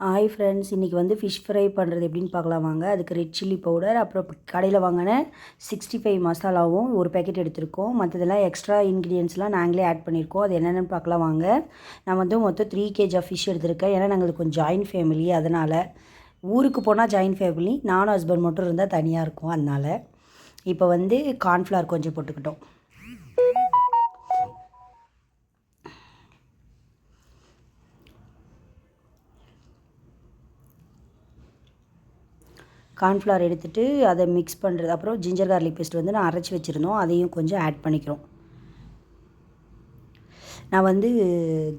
Hi friends, இன்றைக்கி வந்து fish fry பண்ணுறது எப்படின்னு பார்க்கலாம் வாங்க. அதுக்கு ரெட் சில்லி பவுடர், அப்புறம் கடையில் வாங்கின 65 மசாலாவும் ஒரு பேக்கெட் எடுத்திருக்கோம். மற்றதெல்லாம் எக்ஸ்ட்ரா இன்க்ரீடியன்ஸ்லாம் நாங்களே ஆட் பண்ணியிருக்கோம். அது என்னென்னு பார்க்கலாம் வாங்க. நான் வந்து மொத்தம் 3 kg ஆஃப் ஃபிஷ் எடுத்திருக்கேன். ஏன்னா நாங்கள் கொஞ்சம் ஜாயின்ட் ஃபேமிலி, அதனால் ஊருக்கு போனால் ஜாயின்ட் ஃபேமிலி, நானும் ஹஸ்பண்ட் மட்டும் இருந்தால் தனியாக இருக்கும். அதனால் இப்போ வந்து கார்ன்ஃப்ளவர் கொஞ்சம் போட்டுக்கிட்டோம். கார்ன்ஃப்ளவர் எடுத்துகிட்டு அதை மிக்ஸ் பண்ணுறது. அப்புறம் ஜிஞ்சர் கார்லிக் பேஸ்ட் வந்து நான் அரைச்சி வச்சுருந்தோம், அதையும் கொஞ்சம் ஆட் பண்ணிக்கிறோம். நான் வந்து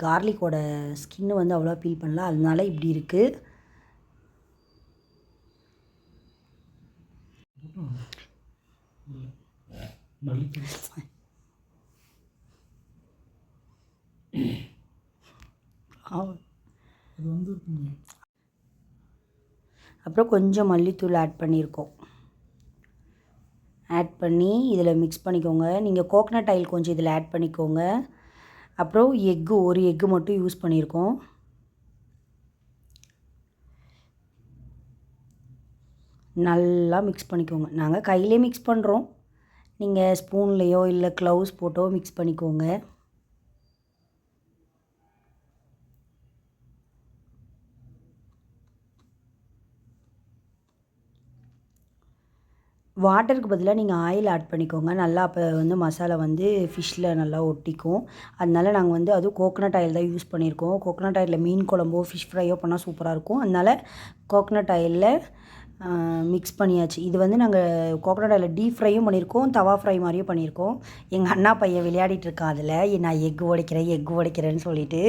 கார்லிக்கோட ஸ்கின்னு வந்து அவ்வளோ பீல் பண்ணல, அதனால இப்படி இருக்குது. அப்புறம் கொஞ்சம் மல்லித்தூள் ஆட் பண்ணியிருக்கோம். ஆட் பண்ணி இதில் மிக்ஸ் பண்ணிக்கோங்க. நீங்கள் கோகனட் ஆயில் கொஞ்சம் இதில் ஆட் பண்ணிக்கோங்க. அப்புறம் ஒரு எக்கு மட்டும் யூஸ் பண்ணியிருக்கோம். நல்லா மிக்ஸ் பண்ணிக்கோங்க. நாங்கள் கையிலே மிக்ஸ் பண்ணுறோம், நீங்கள் ஸ்பூன்லேயோ இல்லை க்ளவுஸ் போட்டோ மிக்ஸ் பண்ணிக்கோங்க. வாட்டருக்கு பதிலாக நீங்கள் ஆயில் ஆட் பண்ணிக்கோங்க. நல்லா அப்போ வந்து மசாலா வந்து ஃபிஷ்ஷில் நல்லா ஒட்டிக்கும். அதனால நாங்கள் வந்து அதுவும் கோகனட் ஆயில் தான் யூஸ் பண்ணியிருக்கோம். கோகனட் ஆயிலில் மீன் குழம்போ ஃபிஷ் ஃப்ரையோ பண்ணால் சூப்பராக இருக்கும். அதனால் கோகனட் ஆயிலில் மிக்ஸ் பண்ணியாச்சு. இது வந்து நாங்கள் கோகனட் ஆயிலில் டீப் ஃப்ரையும் பண்ணியிருக்கோம், தவா ஃப்ரை மாதிரியும் பண்ணியிருக்கோம். எங்கள் அண்ணா பையன் விளையாடிட்டு இருக்கான் அதில், நான் எக்கு உடைக்கிறேன்னு சொல்லிட்டு.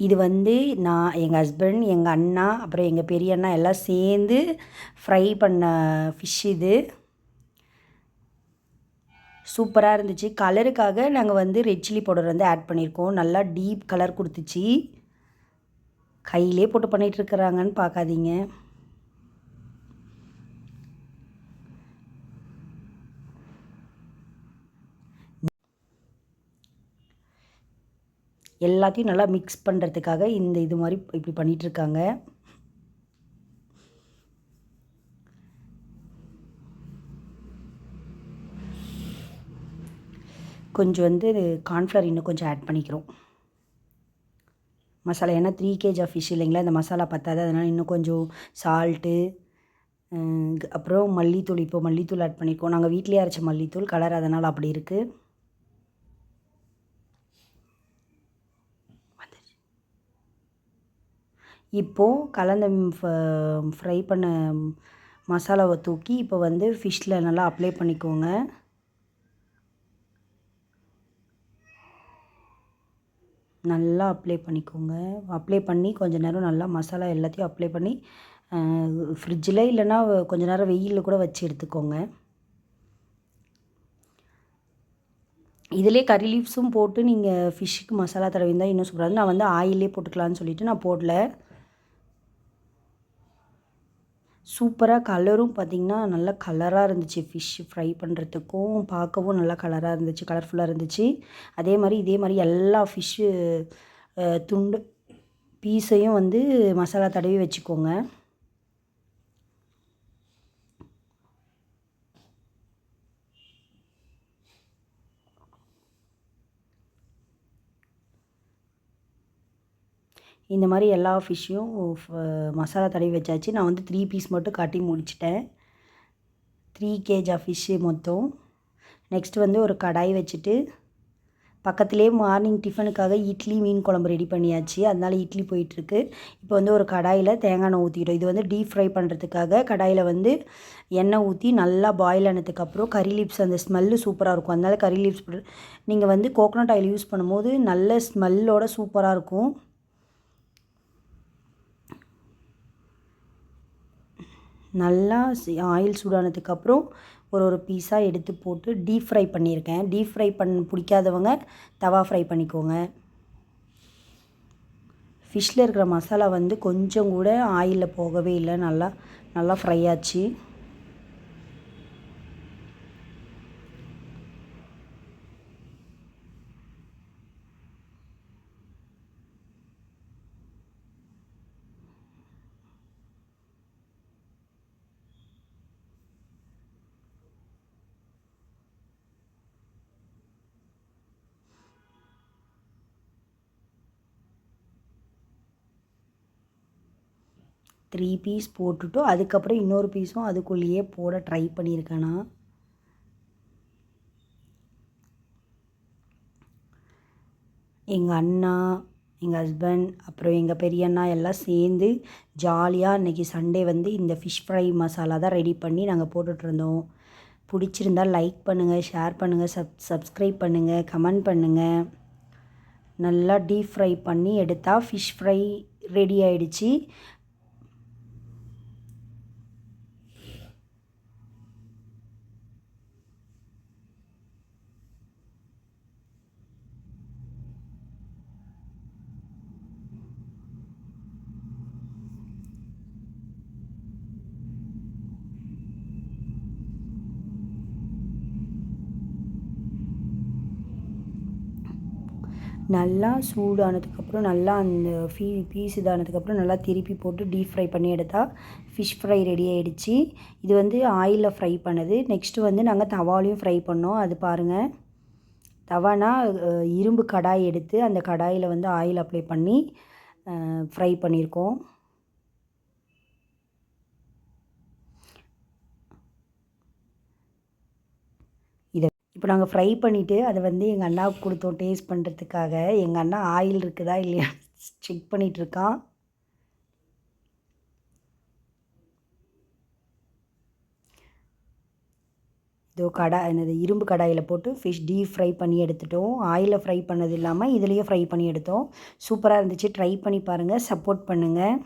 இது வந்து நான், எங்கள் ஹஸ்பண்ட், எங்கள் அண்ணா, அப்புறம் எங்கள் பெரிய அண்ணா எல்லாம் சேர்ந்து ஃப்ரை பண்ண ஃபிஷ். இது சூப்பராக இருந்துச்சு. கலருக்காக நாங்கள் வந்து ரெட் சில்லி பவுடர் வந்து ஆட் பண்ணியிருக்கோம். நல்லா டீப் கலர் கொடுத்துச்சு. கையிலே போட்டு பண்ணிகிட்ருக்குறாங்கன்னு பார்க்காதீங்க. எல்லாத்தையும் நல்லா மிக்ஸ் பண்ணுறதுக்காக இது மாதிரி இப்படி பண்ணிகிட்ருக்காங்க. கொஞ்சம் வந்து கார்ன்ஃப்ளவர் இன்னும் கொஞ்சம் ஆட் பண்ணிக்கிறோம் மசாலா. ஏன்னா 3 kg ஆஃப் ஃபிஷ் இல்லைங்களா, இந்த மசாலா பத்தாது. அதனால் இன்னும் கொஞ்சம் சால்ட்டு, அப்புறம் மல்லித்தூள். இப்போ மல்லித்தூள் ஆட் பண்ணியிருக்கோம். நாங்கள் வீட்டிலே அரைச்ச மல்லித்தூள், கலர் அதனால் அப்படி இருக்குது. இப்போது கலந்த ஃப்ரை பண்ண மசாலாவை தூக்கி இப்போ வந்து ஃபிஷ்ஷில் நல்லா அப்ளை பண்ணிக்கோங்க. நல்லா அப்ளை பண்ணிக்கோங்க. அப்ளை பண்ணி கொஞ்சம் நேரம் நல்லா மசாலா எல்லாத்தையும் அப்ளை பண்ணி ஃப்ரிட்ஜில் இல்லைன்னா கொஞ்சம் நேரம் வெயிலில் கூட வச்சு எடுத்துக்கோங்க. இதிலே கறி லீவ்ஸும் போட்டு நீங்கள் ஃபிஷ்ஷுக்கு மசாலா தடவிருந்தால் இன்னும் சூப்பராக. நான் வந்து ஆயிலே போட்டுக்கலான்னு சொல்லிவிட்டு நான் போடல. சூப்பராக கலரும் பார்த்திங்கன்னா நல்லா கலராக இருந்துச்சு. ஃபிஷ் ஃப்ரை பண்ணுறதுக்கும் பார்க்கவும் நல்லா கலராக இருந்துச்சு, கலர்ஃபுல்லாக இருந்துச்சு. இதே மாதிரி எல்லா ஃபிஷ்ஷு துண்டு பீஸையும் வந்து மசாலா தடவி வச்சுக்கோங்க. இந்த மாதிரி எல்லா ஃபிஷ்ஷையும் மசாலா தடவி வச்சாச்சு. நான் வந்து 3 பீஸ் மட்டும் காட்டி முடிச்சிட்டேன். 3 kg ஆஃப் ஃபிஷ்ஷு மொத்தம். நெக்ஸ்ட்டு வந்து ஒரு கடாய் வச்சுட்டு பக்கத்துலேயே மார்னிங் டிஃபனுக்காக இட்லி மீன் குழம்பு ரெடி பண்ணியாச்சு. அதனால் இட்லி போயிட்டுருக்கு. இப்போ வந்து ஒரு கடாயில் தேங்காய் எண்ணெய் ஊற்றிக்கிட்டோம். இது வந்து டீப் ஃப்ரை பண்ணுறதுக்காக கடாயில் வந்து எண்ணெய் ஊற்றி நல்லா பாயில் ஆனதுக்கப்புறம் கறி லீவ்ஸ், அந்த ஸ்மெல்லு சூப்பராக இருக்கும். அதனால் கறி லீவ்ஸ் நீங்கள் வந்து கோகனட் ஆயில் யூஸ் பண்ணும்போது நல்ல ஸ்மெல்லோட சூப்பராக இருக்கும். நல்லா ஆயில் சூடானதுக்கப்புறம் ஒரு பீஸாக எடுத்து போட்டு டீப் ஃப்ரை பண்ணியிருக்கேன். டீப் ஃப்ரை பிடிக்காதவங்க தவா ஃப்ரை பண்ணிக்கோங்க. ஃபிஷ்ஷில் இருக்கிற மசாலா வந்து கொஞ்சம் கூட ஆயிலில் போகவே இல்லை, நல்லா ஃப்ரை ஆச்சு. 3 பீஸ் போட்டுட்டு அதுக்கப்புறம் இன்னொரு பீஸும் அதுக்குள்ளேயே போட ட்ரை பண்ணியிருக்கேன் நான். எங்கள் அண்ணா, எங்கள் ஹஸ்பண்ட், அப்புறம் எங்கள் பெரியண்ணா எல்லாம் சேர்ந்து ஜாலியாக இன்றைக்கி சண்டே வந்து இந்த ஃபிஷ் ஃப்ரை மசாலா தான் ரெடி பண்ணி நாங்கள் போட்டுட்ருந்தோம். பிடிச்சிருந்தால் லைக் பண்ணுங்கள், ஷேர் பண்ணுங்கள், சப்ஸ்கிரைப் பண்ணுங்கள், கமெண்ட் பண்ணுங்கள். நல்லா டீப் ஃப்ரை பண்ணி எடுத்தால் ஃபிஷ் ஃப்ரை ரெடி ஆகிடுச்சி. நல்லா சூடானதுக்கப்புறம் நல்லா அந்த பீஸ் இதானதுக்கப்புறம் நல்லா திருப்பி போட்டு டீப் ஃப்ரை பண்ணி எடுத்தால் ஃபிஷ் ஃப்ரை ரெடி ஆகிடுச்சி. இது வந்து ஆயிலில் ஃப்ரை பண்ணது. நெக்ஸ்ட்டு வந்து நாங்கள் தவாலையும் ஃப்ரை பண்ணோம். அது பாருங்கள். தவானா இரும்பு கடாய் எடுத்து அந்த கடாயில் வந்து ஆயில் அப்ளை பண்ணி ஃப்ரை பண்ணியிருக்கோம். இப்போ நாங்கள் ஃப்ரை பண்ணிவிட்டு அதை வந்து எங்கள் அண்ணாவுக்கு கொடுத்தோம் டேஸ்ட் பண்ணுறதுக்காக. எங்கள் அண்ணா ஆயில் இருக்குதா இல்லையா செக் பண்ணிகிட்ருக்கான். இதோ என்னது இரும்பு கடாயில் போட்டு ஃபிஷ் டீப் ஃப்ரை பண்ணி எடுத்துட்டோம். ஆயிலில் ஃப்ரை பண்ணது இல்லாமல் இதுலேயே ஃப்ரை பண்ணி எடுத்தோம். சூப்பராக இருந்துச்சு. ட்ரை பண்ணி பாருங்கள், சப்போர்ட் பண்ணுங்கள்.